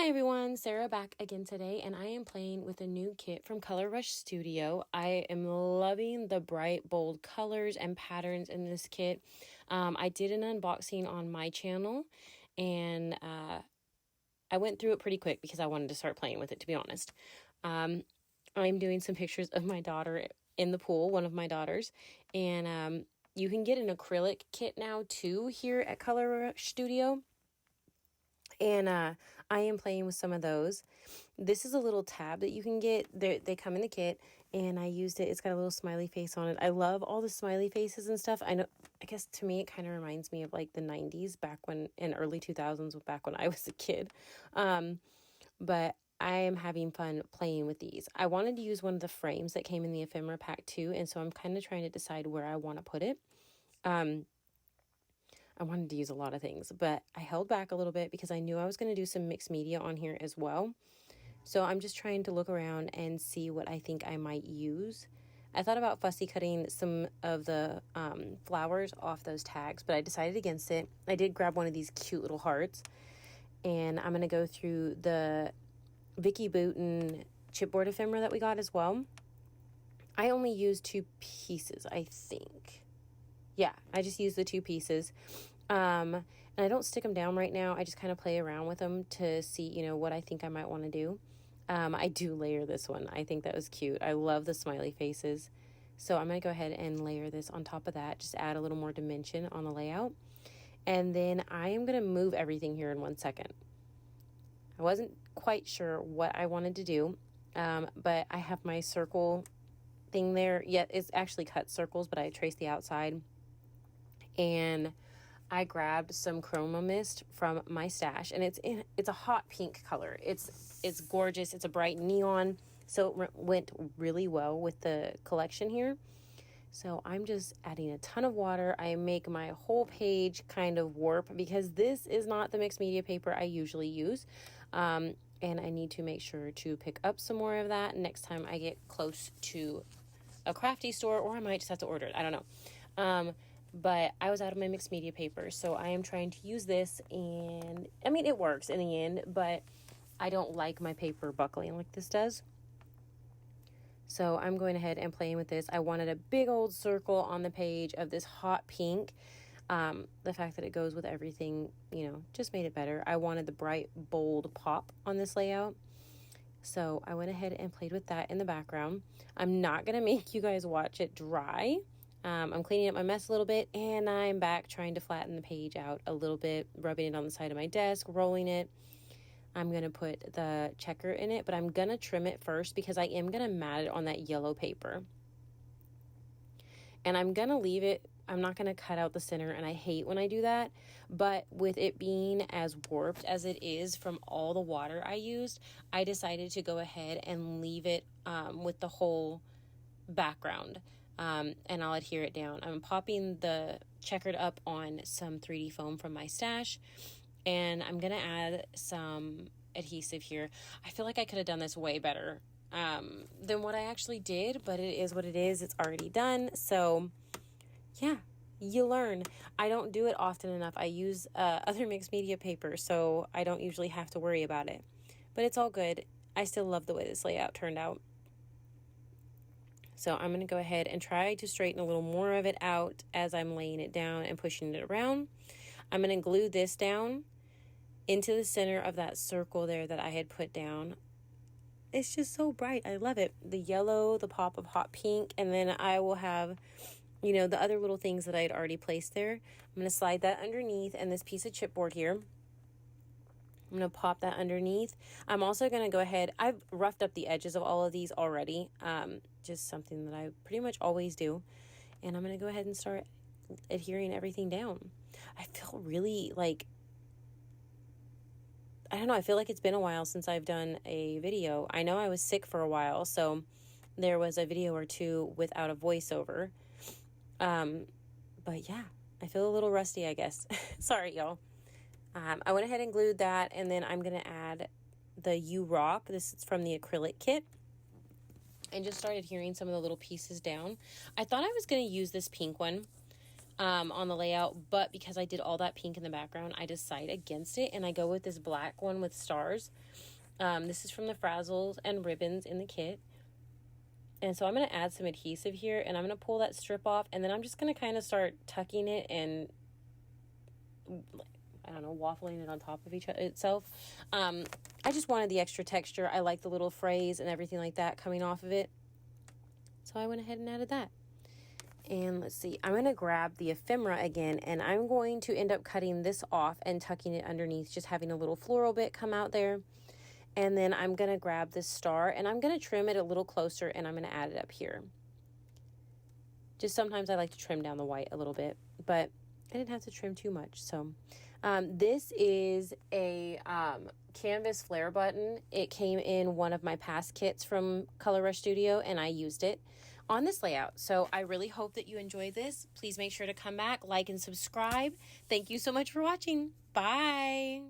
Hi everyone, Sarah back again today, and I am playing with a new kit from Color Rush Studio. I am loving the bright, bold colors and patterns in this kit. I did an unboxing on my channel, and I went through it pretty quick because I wanted to start playing with it, to be honest. I'm doing some pictures of my daughter in the pool, one of my daughters, and you can get an acrylic kit now too here at Color Rush Studio. And I am playing with some of those. This is a little tab that you can get. They come in the kit, and I used it. It's got a little smiley face on it. I love all the smiley faces and stuff. I guess to me it kind of reminds me of like the 90s back when, in early 2000s, back when I was a kid. But I am having fun playing with these. I wanted to use one of the frames that came in the ephemera pack too, and so I'm kind of trying to decide where I want to put it. I wanted to use a lot of things, but I held back a little bit because I knew I was going to do some mixed media on here as well. So I'm just trying to look around and see what I think I might use. I thought about fussy cutting some of the flowers off those tags, but I decided against it. I did grab one of these cute little hearts, and I'm going to go through the Vicky Booten chipboard ephemera that we got as well. I only used 2 pieces, I think. Yeah, I just use the 2 pieces. And I don't stick them down right now. I just kind of play around with them to see, what I think I might want to do. I do layer this one. I think that was cute. I love the smiley faces. So I'm going to go ahead and layer this on top of that. Just add a little more dimension on the layout. And then I am going to move everything here in 1 second. I wasn't quite sure what I wanted to do. But I have my circle thing there. Yeah, it's actually cut circles, but I traced the outside. And I grabbed some chroma mist from my stash, and it's a hot pink color. It's gorgeous. It's a bright neon, so it went really well with the collection here. So I'm just adding a ton of water. I make my whole page kind of warp because this is not the mixed media paper I usually use. And I need to make sure to pick up some more of that next time I get close to a crafty store, or I might just have to order it. I don't know. But I was out of my mixed media paper, so I am trying to use this, and I mean, it works in the end, but I don't like my paper buckling like this does. So I'm going ahead and playing with this. I wanted a big old circle on the page of this hot pink. The fact that it goes with everything, just made it better. I wanted the bright, bold pop on this layout. So I went ahead and played with that in the background. I'm not going to make you guys watch it dry. I'm cleaning up my mess a little bit, and I'm back trying to flatten the page out a little bit, rubbing it on the side of my desk, rolling it. I'm going to put the checker in it, but I'm going to trim it first because I am going to mat it on that yellow paper. And I'm going to leave it. I'm not going to cut out the center, and I hate when I do that. But with it being as warped as it is from all the water I used, I decided to go ahead and leave it with the whole background. And I'll adhere it down. I'm popping the checkered up on some 3D foam from my stash, and I'm going to add some adhesive here. I feel like I could have done this way better than what I actually did, but it is what it is. It's already done. So yeah, you learn. I don't do it often enough. I use other mixed media paper, so I don't usually have to worry about it, but it's all good. I still love the way this layout turned out. So I'm going to go ahead and try to straighten a little more of it out as I'm laying it down and pushing it around. I'm going to glue this down into the center of that circle there that I had put down. It's just so bright. I love it. The yellow, the pop of hot pink, and then I will have, the other little things that I had already placed there. I'm going to slide that underneath, and this piece of chipboard here, I'm going to pop that underneath. I'm also going to go ahead. I've roughed up the edges of all of these already. Just something that I pretty much always do. And I'm going to go ahead and start adhering everything down. I feel really I don't know. I feel like it's been a while since I've done a video. I know I was sick for a while, so there was a video or 2 without a voiceover. But yeah, I feel a little rusty, I guess. Sorry, y'all. I went ahead and glued that, and then I'm going to add the You Rock. This is from the acrylic kit. And just started adhering some of the little pieces down. I thought I was going to use this pink one. on the layout, but because I did all that pink in the background, I decide against it, and I go with this black one with stars. This is from the Frazzles and Ribbons in the kit. And so I'm going to add some adhesive here, and I'm going to pull that strip off, and then I'm just going to kind of start tucking it and, I don't know, waffling it on top of itself. I just wanted the extra texture. I like the little phrase and everything like that coming off of it. So I went ahead and added that. And let's see, I'm going to grab the ephemera again, and I'm going to end up cutting this off and tucking it underneath, just having a little floral bit come out there. And then I'm going to grab this star, and I'm going to trim it a little closer, and I'm going to add it up here. Just sometimes I like to trim down the white a little bit, but I didn't have to trim too much. So this is a canvas flare button. It came in one of my past kits from Color Rush Studio, and I used it on this layout. So I really hope that you enjoyed this. Please make sure to come back, like, and subscribe. Thank you so much for watching. Bye.